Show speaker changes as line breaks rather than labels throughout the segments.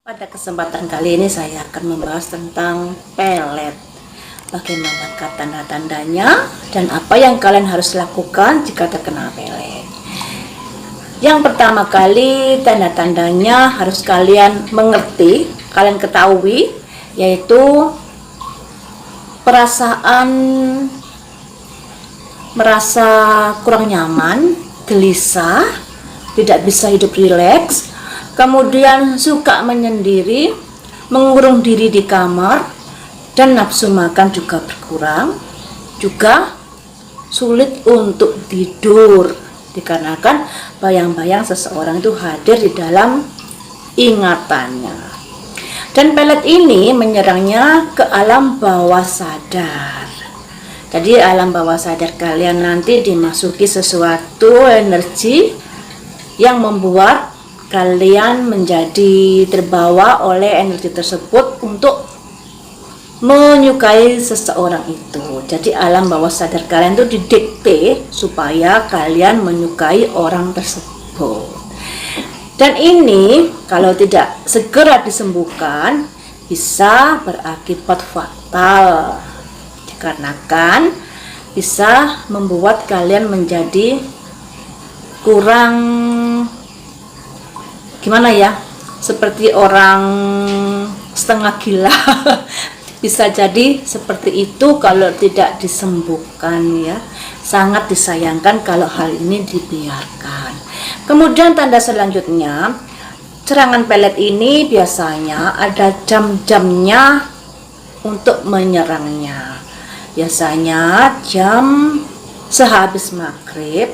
Pada kesempatan kali ini saya akan membahas tentang pelet. Bagaimanakah tanda-tandanya dan apa yang kalian harus lakukan jika terkena pelet. Yang pertama kali tanda-tandanya harus kalian mengerti, kalian ketahui, yaitu perasaan merasa kurang nyaman, gelisah, tidak bisa hidup rileks, kemudian suka menyendiri, mengurung diri di kamar, dan nafsu makan juga berkurang, juga sulit untuk tidur dikarenakan bayang-bayang seseorang itu hadir di dalam ingatannya. Dan pelet ini menyerangnya ke alam bawah sadar. Jadi alam bawah sadar kalian nanti dimasuki sesuatu energi yang membuat kalian menjadi terbawa oleh energi tersebut untuk menyukai seseorang itu. Jadi alam bawah sadar kalian itu didikte supaya kalian menyukai orang tersebut. Dan ini kalau tidak segera disembuhkan bisa berakibat fatal, dikarenakan bisa membuat kalian menjadi kurang gimana ya, seperti orang setengah gila. Bisa jadi seperti itu kalau tidak disembuhkan ya. Sangat disayangkan kalau hal ini dibiarkan. Kemudian tanda selanjutnya, serangan pelet ini biasanya ada jam-jamnya untuk menyerangnya. Biasanya jam sehabis maghrib,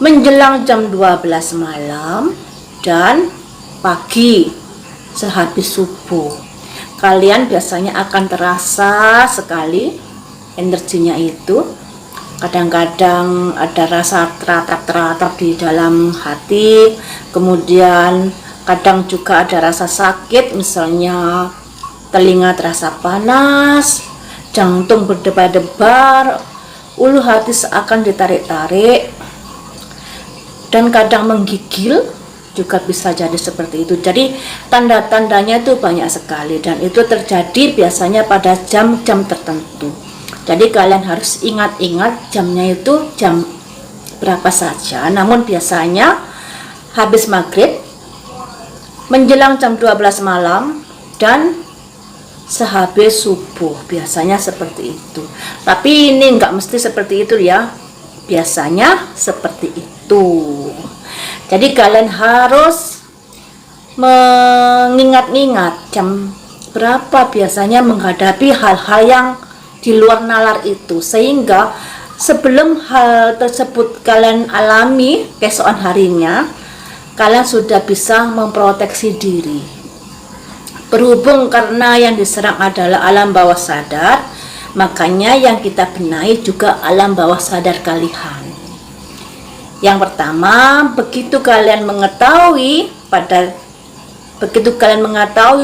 menjelang jam 12 malam, dan pagi sehabis subuh. Kalian biasanya akan terasa sekali energinya itu. Kadang-kadang ada rasa teratap-teratap di dalam hati, kemudian kadang juga ada rasa sakit, misalnya telinga terasa panas, jantung berdebar-debar, ulu hati seakan ditarik-tarik, dan kadang menggigil juga bisa jadi seperti itu. Jadi tanda-tandanya itu banyak sekali dan itu terjadi biasanya pada jam-jam tertentu. Jadi kalian harus ingat-ingat jamnya itu jam berapa saja. Namun biasanya habis maghrib, menjelang jam 12 malam, dan sehabis subuh. Biasanya seperti itu. Tapi ini enggak mesti seperti itu ya. Biasanya seperti itu. Jadi kalian harus mengingat-ingat jam berapa biasanya menghadapi hal-hal yang di luar nalar itu, sehingga sebelum hal tersebut kalian alami keesokan harinya, kalian sudah bisa memproteksi diri. Berhubung karena yang diserang adalah alam bawah sadar, makanya yang kita benahi juga alam bawah sadar kalian. Yang pertama, begitu kalian mengetahui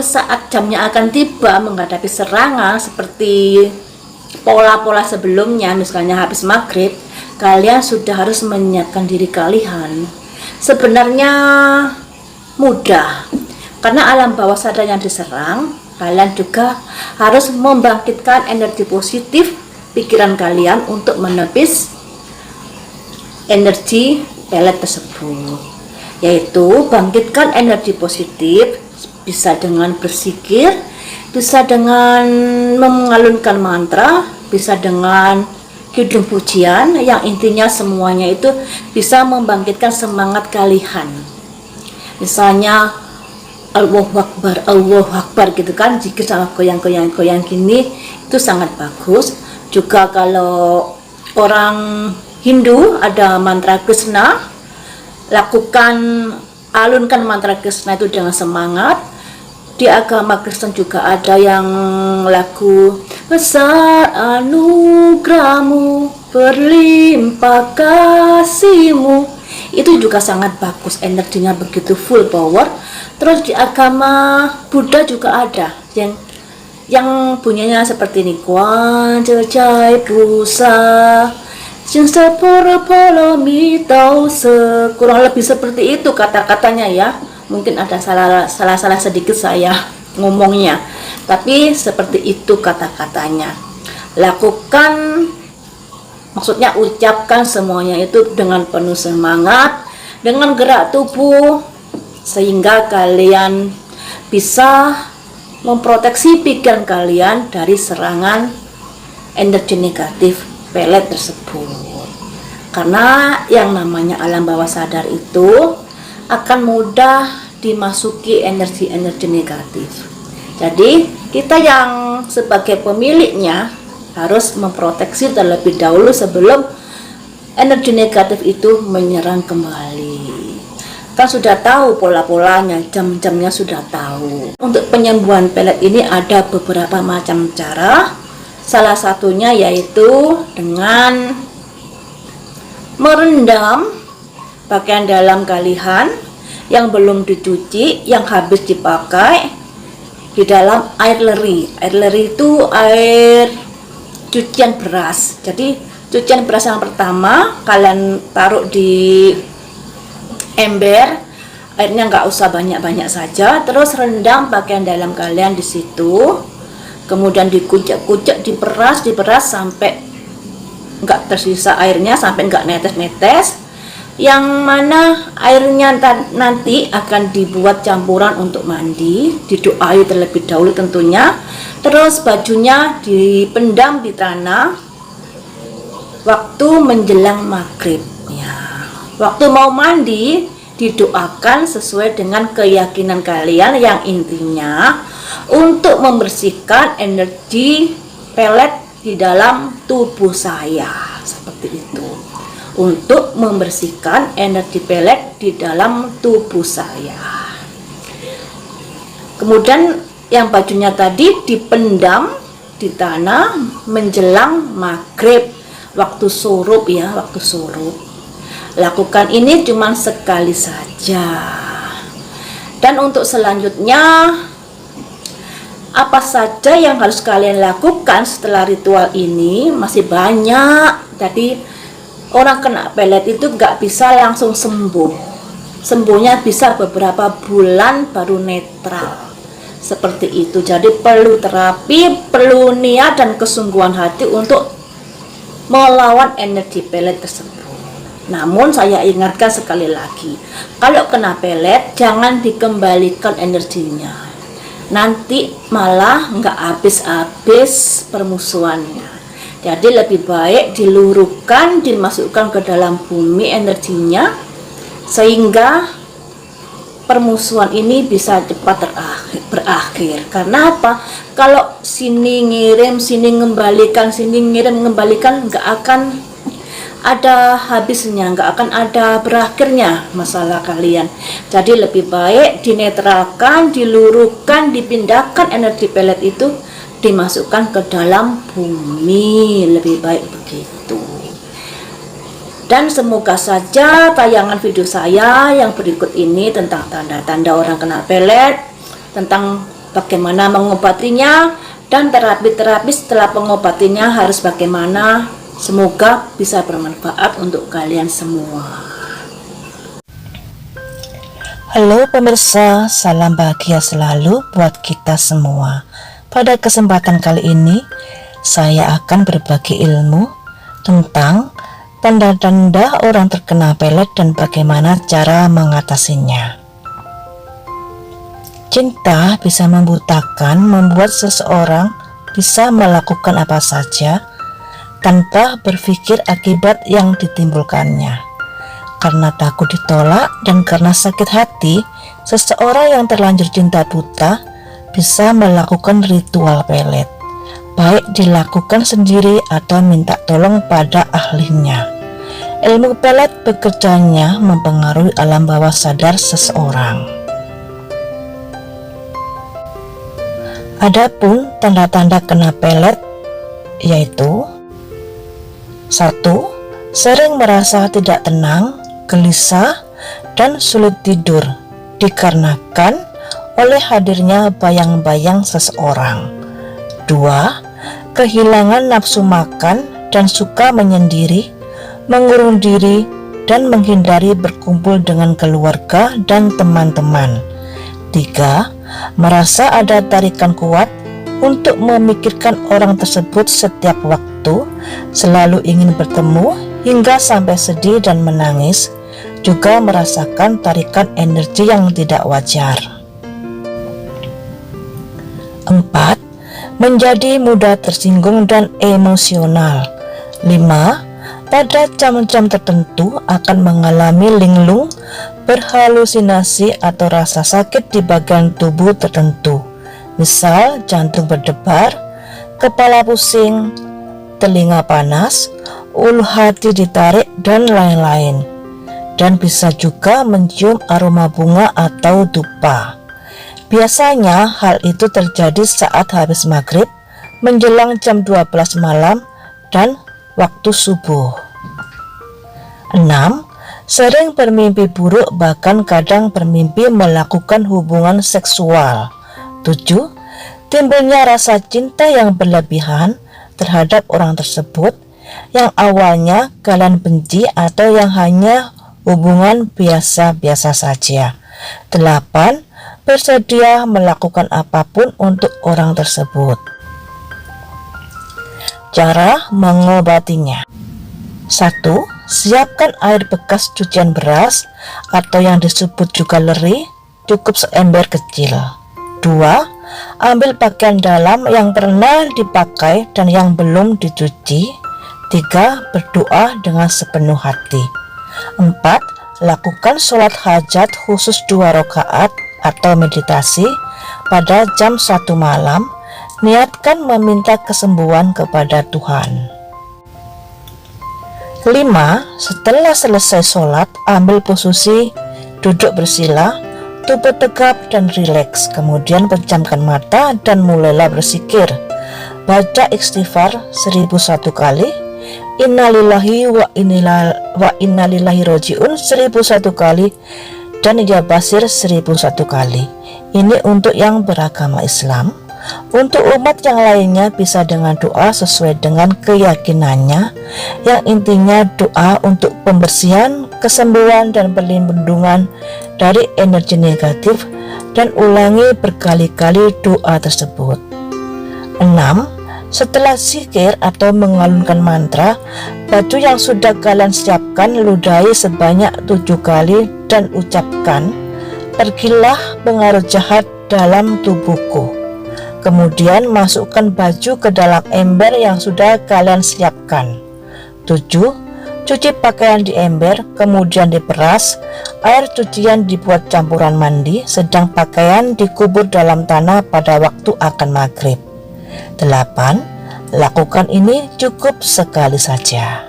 saat jamnya akan tiba menghadapi serangan seperti pola-pola sebelumnya, misalnya habis maghrib, kalian sudah harus menyiapkan diri kalian. Sebenarnya mudah, karena alam bawah sadar yang diserang, kalian juga harus membangkitkan energi positif pikiran kalian untuk menepis energi pelet tersebut, yaitu bangkitkan energi positif bisa dengan berzikir, bisa dengan mengalunkan mantra, bisa dengan kidung pujian, yang intinya semuanya itu bisa membangkitkan semangat kalian. Misalnya Allahu Akbar gitu kan, zikir sama goyang-goyang gini, itu sangat bagus. Juga kalau orang Hindu ada mantra Krishna, lakukan, alunkan mantra Krishna itu dengan semangat. Di agama Kristen juga ada yang lagu besar anugerahmu, berlimpah kasihmu, itu juga sangat bagus, energinya begitu full power. Terus di agama Buddha juga ada yang bunyinya seperti ini, Kuan Cecai Pusa kurang lebih seperti itu kata-katanya ya. Mungkin ada salah sedikit saya ngomongnya, tapi seperti itu kata-katanya. Lakukan, maksudnya ucapkan semuanya itu dengan penuh semangat, dengan gerak tubuh, sehingga kalian bisa memproteksi pikiran kalian dari serangan energi negatif pelet tersebut. Karena yang namanya alam bawah sadar itu akan mudah dimasuki energi-energi negatif. Jadi kita yang sebagai pemiliknya harus memproteksi terlebih dahulu sebelum energi negatif itu menyerang kembali. Kan sudah tahu pola-polanya, jam-jamnya sudah tahu. Untuk penyembuhan pelet ini ada beberapa macam cara. Salah satunya yaitu dengan merendam pakaian dalam kalian yang belum dicuci, yang habis dipakai di dalam air leri. Air leri itu air cucian beras. Jadi cucian beras yang pertama kalian taruh di ember, airnya nggak usah banyak-banyak saja, terus rendam pakaian dalam kalian di situ, kemudian dikucek-kucek, diperas sampai nggak tersisa airnya, sampai nggak netes-netes, yang mana airnya nanti akan dibuat campuran untuk mandi, didoai terlebih dahulu tentunya. Terus bajunya dipendam di tanah waktu menjelang maghrib ya. Waktu mau mandi didoakan sesuai dengan keyakinan kalian, yang intinya untuk membersihkan energi pelet di dalam tubuh saya, seperti itu. Untuk membersihkan energi pelet di dalam tubuh saya. Kemudian yang bajunya tadi dipendam di tanah menjelang maghrib, waktu surup ya, waktu surup. Lakukan ini cuma sekali saja. Dan untuk selanjutnya, apa saja yang harus kalian lakukan setelah ritual ini masih banyak. Jadi orang kena pelet itu nggak bisa langsung sembuh. Sembuhnya bisa beberapa bulan baru netral. Seperti itu. Jadi perlu terapi, perlu niat dan kesungguhan hati untuk melawan energi pelet tersebut. Namun saya ingatkan sekali lagi, kalau kena pelet jangan dikembalikan energinya. Nanti malah nggak habis-habis permusuhannya. Jadi lebih baik diluruhkan, dimasukkan ke dalam bumi energinya, sehingga permusuhan ini bisa cepat berakhir. Karena apa? Kalau sini ngirim, sini ngembalikan, sini ngirim ngembalikan, nggak akan ada habisnya, nggak akan ada berakhirnya masalah kalian. Jadi lebih baik dinetralkan, diluruhkan, dipindahkan energi pelet itu, dimasukkan ke dalam bumi. Lebih baik begitu. Dan semoga saja tayangan video saya yang berikut ini tentang tanda-tanda orang kena pelet, tentang bagaimana mengobatinya, dan terapi-terapi setelah pengobatinya harus bagaimana, semoga bisa bermanfaat untuk kalian semua.
Halo pemirsa, salam bahagia selalu buat kita semua. Pada kesempatan kali ini, saya akan berbagi ilmu tentang tanda-tanda orang terkena pelet dan bagaimana cara mengatasinya. Cinta bisa membutakan, membuat seseorang bisa melakukan apa saja tanpa berpikir akibat yang ditimbulkannya. Karena takut ditolak dan karena sakit hati, seseorang yang terlanjur cinta buta bisa melakukan ritual pelet, baik dilakukan sendiri atau minta tolong pada ahlinya. Ilmu pelet bekerjanya mempengaruhi alam bawah sadar seseorang. Adapun tanda-tanda kena pelet yaitu: 1. Sering merasa tidak tenang, gelisah, dan sulit tidur dikarenakan oleh hadirnya bayang-bayang seseorang. 2. Kehilangan nafsu makan dan suka menyendiri, mengurung diri, dan menghindari berkumpul dengan keluarga dan teman-teman. 3. Merasa ada tarikan kuat untuk memikirkan orang tersebut setiap waktu, selalu ingin bertemu hingga sampai sedih dan menangis, juga merasakan tarikan energi yang tidak wajar. 4. Menjadi mudah tersinggung dan emosional. 5. Pada jam-jam tertentu akan mengalami linglung, berhalusinasi atau rasa sakit di bagian tubuh tertentu, misal jantung berdebar, kepala pusing, telinga panas, ulu hati ditarik, dan lain-lain. Dan bisa juga mencium aroma bunga atau dupa. Biasanya hal itu terjadi saat habis maghrib, menjelang jam 12 malam, dan waktu subuh. 6. Sering bermimpi buruk, bahkan kadang bermimpi melakukan hubungan seksual. 7. Timbulnya rasa cinta yang berlebihan terhadap orang tersebut, yang awalnya kalian benci atau yang hanya hubungan biasa-biasa saja. 8. Bersedia melakukan apapun untuk orang tersebut. Cara mengobatinya. 1. Siapkan air bekas cucian beras atau yang disebut juga leri, cukup seember kecil. 2. Ambil pakaian dalam yang pernah dipakai dan yang belum dicuci. 3. Berdoa dengan sepenuh hati. 4. Lakukan sholat hajat khusus 2 rakaat atau meditasi pada jam 1 malam. Niatkan meminta kesembuhan kepada Tuhan. 5. Setelah selesai sholat, ambil posisi duduk bersila, tubuh tegap dan rileks. Kemudian pejamkan mata dan mulailah berzikir. Baca istighfar 1001 kali, innalillahi wa innalillahi rojiun 1001 kali, dan ya basir 1001 kali. Ini untuk yang beragama Islam. Untuk umat yang lainnya bisa dengan doa sesuai dengan keyakinannya, yang intinya doa untuk pembersihan, kesembuhan, dan perlindungan dari energi negatif, dan ulangi berkali-kali doa tersebut. 6. Setelah zikir atau mengalunkan mantra, baju yang sudah kalian siapkan ludahi sebanyak 7 kali dan ucapkan, pergilah pengaruh jahat dalam tubuhku. Kemudian masukkan baju ke dalam ember yang sudah kalian siapkan. 7. Cuci pakaian di ember, kemudian diperas. Air cucian dibuat campuran mandi, sedang pakaian dikubur dalam tanah pada waktu akan maghrib. 8. Lakukan ini cukup sekali saja.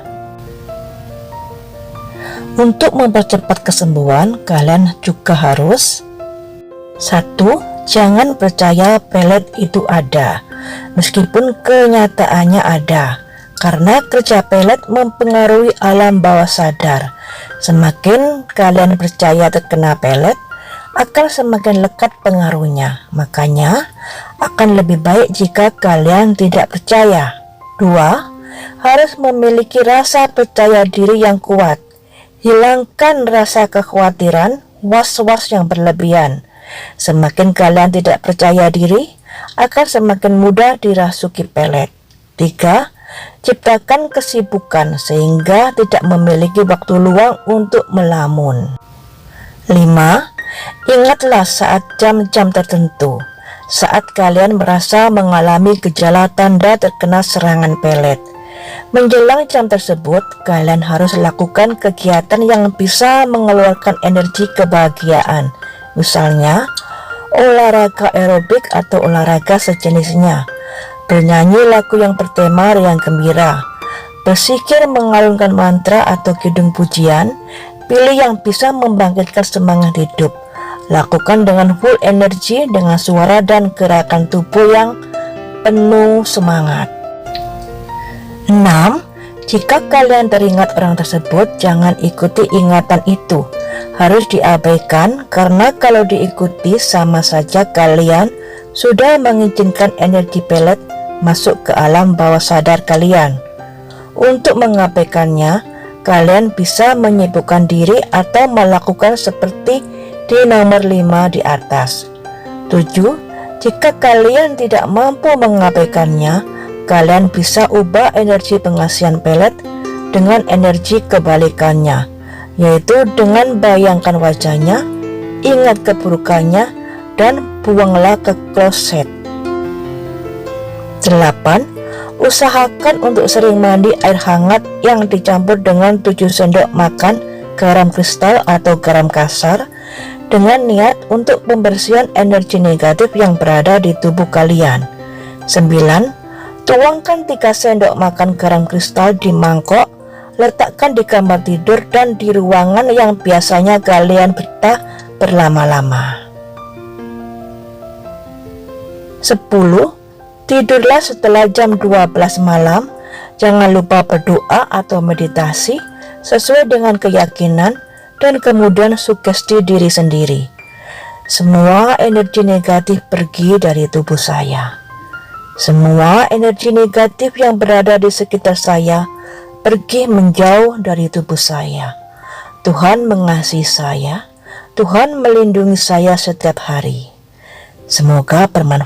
Untuk mempercepat kesembuhan, kalian juga harus 1. Jangan percaya pelet itu ada, meskipun kenyataannya ada, karena kerja pelet mempengaruhi alam bawah sadar. Semakin kalian percaya terkena pelet, akan semakin lekat pengaruhnya. Makanya akan lebih baik jika kalian tidak percaya. 2. Harus memiliki rasa percaya diri yang kuat. Hilangkan rasa kekhawatiran, was-was yang berlebihan. Semakin kalian tidak percaya diri, akan semakin mudah dirasuki pelet. 3. Ciptakan kesibukan sehingga tidak memiliki waktu luang untuk melamun. 5. Ingatlah saat jam-jam tertentu, saat kalian merasa mengalami gejala tanda terkena serangan pelet. Menjelang jam tersebut, kalian harus lakukan kegiatan yang bisa mengeluarkan energi kebahagiaan. Misalnya, olahraga aerobik atau olahraga sejenisnya, bernyanyi lagu yang bertema riang gembira, bersikir mengalunkan mantra atau kidung pujian. Pilih yang bisa membangkitkan semangat hidup. Lakukan dengan full energi, dengan suara dan gerakan tubuh yang penuh semangat. 6. Jika kalian teringat orang tersebut, jangan ikuti ingatan itu. Harus diabaikan, karena kalau diikuti sama saja kalian sudah mengizinkan energi pelet masuk ke alam bawah sadar kalian. Untuk mengabaikannya, kalian bisa menyibukkan diri atau melakukan seperti di nomor 5 di atas. 7. Jika kalian tidak mampu mengabaikannya, kalian bisa ubah energi pengasihan pelet dengan energi kebalikannya, yaitu dengan bayangkan wajahnya, ingat keburukannya, dan buanglah ke kloset. 8. Usahakan untuk sering mandi air hangat yang dicampur dengan 7 sendok makan garam kristal atau garam kasar dengan niat untuk pembersihan energi negatif yang berada di tubuh kalian. 9. Tuangkan 3 sendok makan garam kristal di mangkok, letakkan di kamar tidur dan di ruangan yang biasanya kalian betah berlama-lama. 10. Tidurlah setelah jam 12 malam. Jangan lupa berdoa atau meditasi sesuai dengan keyakinan dan kemudian sugesti diri sendiri. Semua energi negatif pergi dari tubuh saya. Semua energi negatif yang berada di sekitar saya pergi menjauh dari tubuh saya. Tuhan mengasihi saya. Tuhan melindungi saya setiap hari. Semoga bermanfaat.